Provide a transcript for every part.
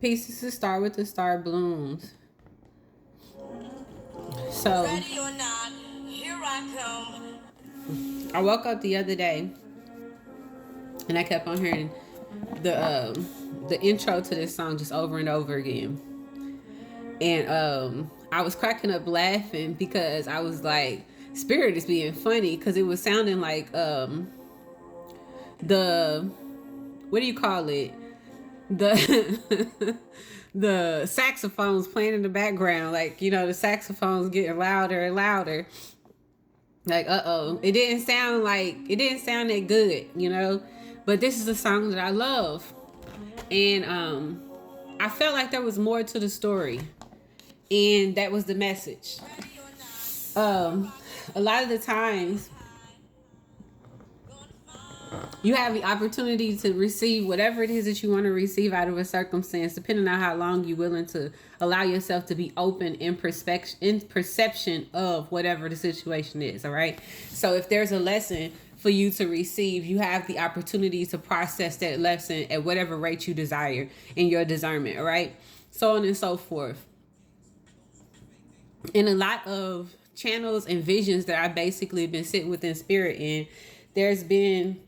Pieces to start with the star blooms. So Ready or not, here I I woke up the other day and I kept on hearing the intro to this song just over and over again. And I was cracking up laughing because I was like, Spirit is being funny because it was sounding like the what do you call it? The the saxophones playing in the background, like, you know, the saxophones getting louder and louder. Like, it didn't sound that good, you know. But this is a song that I love, and I felt like there was more to the story, and that was the message. come. Ready or not, Um, a lot of the times gonna find. you have the opportunity to receive whatever it is that you want to receive out of a circumstance, depending on how long you're willing to allow yourself to be open in perception of whatever the situation is. All right. So if there's a lesson for you to receive, you have the opportunity to process that lesson at whatever rate you desire in your discernment. All right. So on and so forth. In a lot of channels and visions that I basically been sitting within spirit in, there's been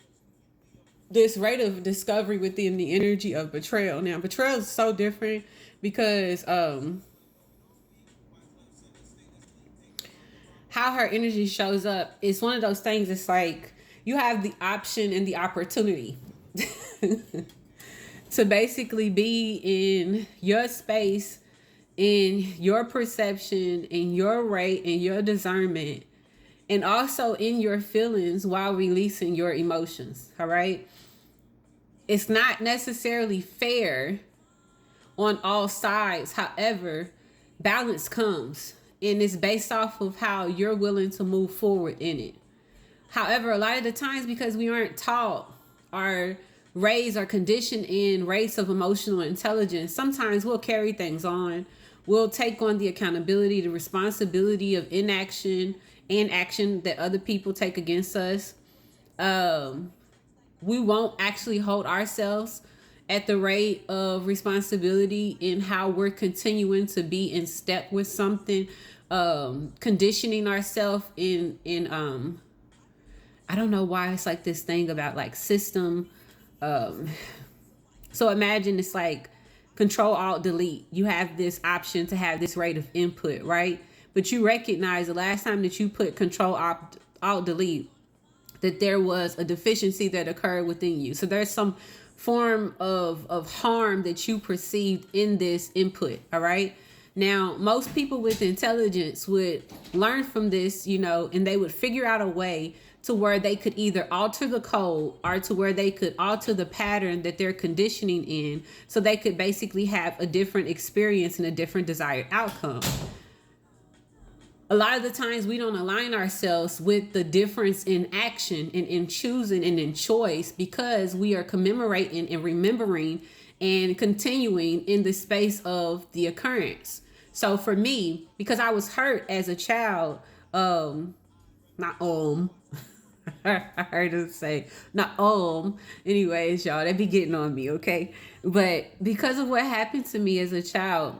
this rate of discovery within the energy of betrayal. Now, betrayal is so different because how her energy shows up is one of those things. It's like you have the option and the opportunity to basically be in your space, in your perception, in your rate, in your discernment, and also in your feelings while releasing your emotions. All right. It's not necessarily fair on all sides. However, balance comes, and it's based off of how you're willing to move forward in it. However, a lot of the times, because we aren't taught or raised or conditioned in rates of emotional intelligence, sometimes we'll carry things on. We'll take on the accountability, the responsibility of inaction and action that other people take against us. We won't actually hold ourselves at the rate of responsibility in how we're continuing to be in step with something, conditioning ourselves in I don't know why it's like this thing about like system. So imagine it's like control alt delete. You have this option to have this rate of input, right? But you recognize the last time that you put control alt delete, that there was a deficiency that occurred within you. So there's some form of harm that you perceived in this input. All right. Now, most people with intelligence would learn from this, you know, and they would figure out a way to where they could either alter the code or to where they could alter the pattern that they're conditioning in, so they could basically have a different experience and a different desired outcome. A lot of the times we don't align ourselves with the difference in action and in choosing and in choice, because we are commemorating and remembering and continuing in the space of the occurrence. So for me, because I was hurt as a child, not I heard it say not anyways, y'all, they be getting on me, okay? But because of what happened to me as a child,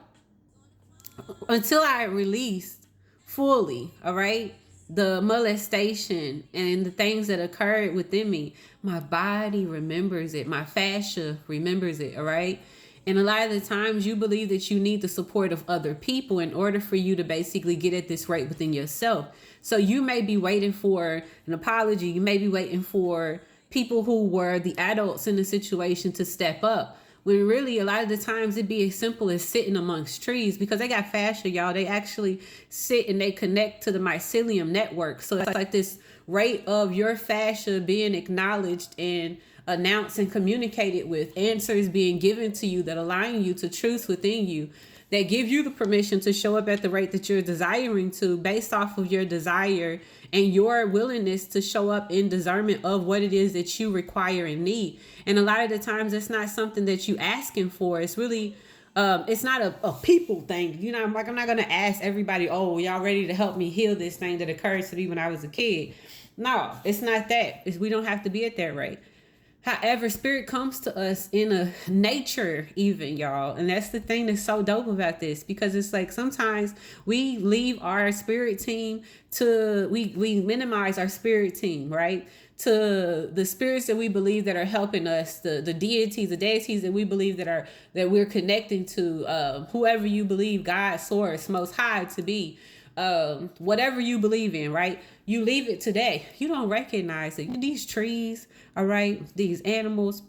until I released fully, all right, the molestation and the things that occurred within me, my body remembers it. My fascia remembers it, all right? And a lot of the times you believe that you need the support of other people in order for you to basically get at this rate within yourself. So you may be waiting for an apology. You may be waiting for people who were the adults in the situation to step up. When really a lot of the times it'd be as simple as sitting amongst trees, because they got fascia, y'all. They actually sit and they connect to the mycelium network. So it's like this rate of your fascia being acknowledged and announced and communicated with, answers being given to you that align you to truths within you, that give you the permission to show up at the rate that you're desiring to, based off of your desire and your willingness to show up in discernment of what it is that you require and need. And a lot of the times it's not something that you asking for. It's really it's not a people thing. You know, I'm not going to ask everybody, oh, y'all ready to help me heal this thing that occurred to me when I was a kid. No, it's not that. We don't have to be at that rate. However, spirit comes to us in a nature, even, y'all. And that's the thing that's so dope about this, because it's like sometimes we leave our spirit team to, we minimize our spirit team, right? To the spirits that we believe that are helping us, the deities that we believe that we're connecting to, whoever you believe, God, source, most high to be, whatever you believe in, right? You leave it today. You don't recognize it. These trees, all right, these animals,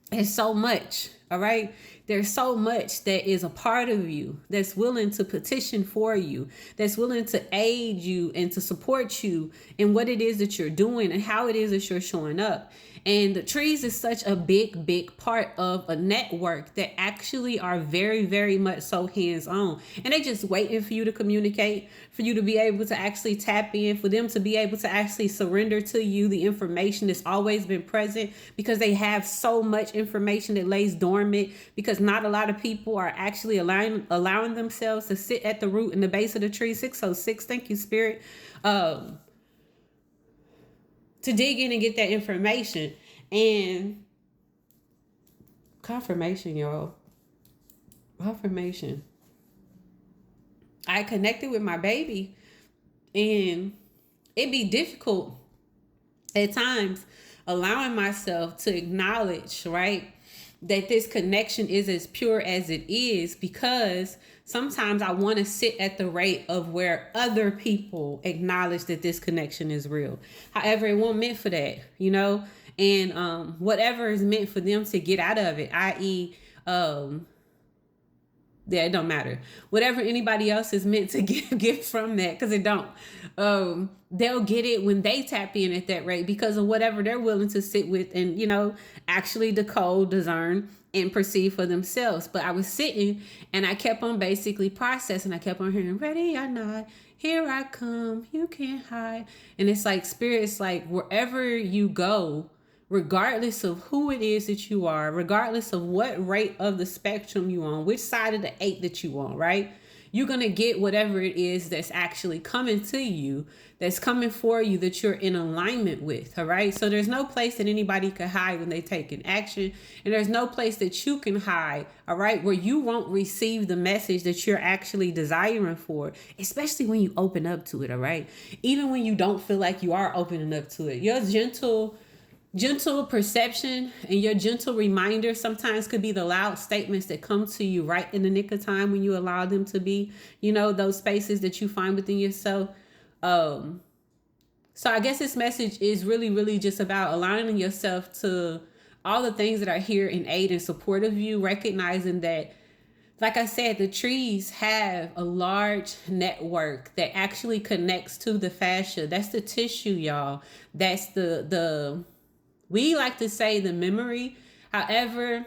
there's so much, all right? There's so much that is a part of you that's willing to petition for you, that's willing to aid you and to support you in what it is that you're doing and how it is that you're showing up. And the trees is such a big part of a network that actually are very, very much so hands-on. And they just waiting for you to communicate, for you to be able to actually tap in, for them to be able to actually surrender to you the information that's always been present, because they have so much information that lays dormant, because not a lot of people are actually allowing themselves to sit at the root and the base of the tree. 606, thank you, Spirit. To dig in and get that information and confirmation, y'all. Confirmation. I connected with my baby, and it'd be difficult at times allowing myself to acknowledge, right, that this connection is as pure as it is, because sometimes I want to sit at the rate of where other people acknowledge that this connection is real. However, it wasn't meant for that, you know, and whatever is meant for them to get out of it, i.e., yeah, it don't matter. Whatever anybody else is meant to get from that, because it don't. They'll get it when they tap in at that rate, because of whatever they're willing to sit with and, you know, actually decode, discern, and perceive for themselves. But I was sitting and I kept on basically processing. I kept on hearing, ready or not, here I come, you can't hide. And it's like, Spirit's like, wherever you go, regardless of who it is that you are, regardless of what rate of the spectrum you on, which side of the 8 that you on, right? You're going to get whatever it is that's actually coming to you, that's coming for you, that you're in alignment with, all right? So there's no place that anybody can hide when they take an action, and there's no place that you can hide, all right, where you won't receive the message that you're actually desiring for, especially when you open up to it, all right? Even when you don't feel like you are opening up to it, your gentle perception and your gentle reminder sometimes could be the loud statements that come to you right in the nick of time when you allow them to be, you know, those spaces that you find within yourself. So I guess this message is really just about aligning yourself to all the things that are here in aid and support of you, recognizing that, like I said, the trees have a large network that actually connects to the fascia. That's the tissue, y'all. That's the we like to say the memory. However,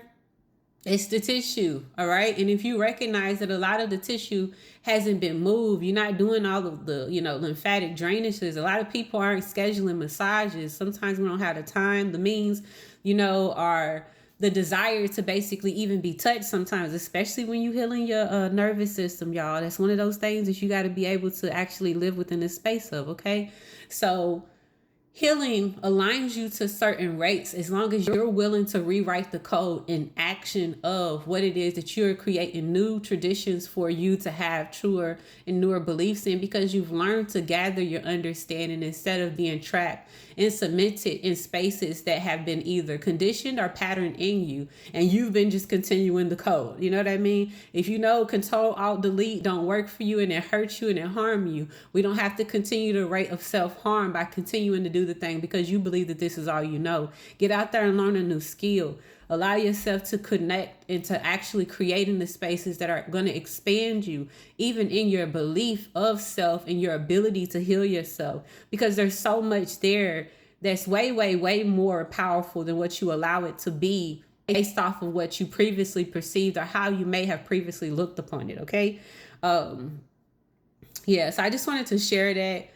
it's the tissue, all right? And if you recognize that a lot of the tissue hasn't been moved, you're not doing all of the, you know, lymphatic drainages. A lot of people aren't scheduling massages. Sometimes we don't have the time, the means, you know, or the desire to basically even be touched sometimes, especially when you healing your nervous system, y'all. That's one of those things that you got to be able to actually live within the space of, okay? So healing aligns you to certain rates as long as you're willing to rewrite the code in action of what it is that you're creating new traditions for you to have truer and newer beliefs in, because you've learned to gather your understanding instead of being trapped and cemented in spaces that have been either conditioned or patterned in you, and you've been just continuing the code. You know what I mean? If you know Control Alt Delete don't work for you and it hurts you and it harm you, we don't have to continue the rate of self-harm by continuing to do the thing because you believe that this is all you know. Get out there and learn a new skill. Allow yourself to connect into actually creating the spaces that are going to expand you, even in your belief of self and your ability to heal yourself, because there's so much there that's way more powerful than what you allow it to be based off of what you previously perceived or how you may have previously looked upon it. Okay. Yeah. So I just wanted to share that.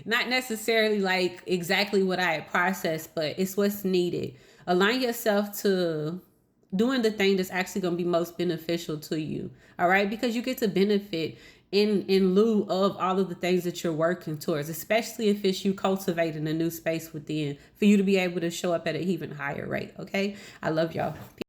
Not necessarily like exactly what I had processed, but it's what's needed. Align yourself to doing the thing that's actually going to be most beneficial to you. All right. Because you get to benefit in lieu of all of the things that you're working towards, especially if it's you cultivating a new space within for you to be able to show up at an even higher rate. Okay, I love y'all.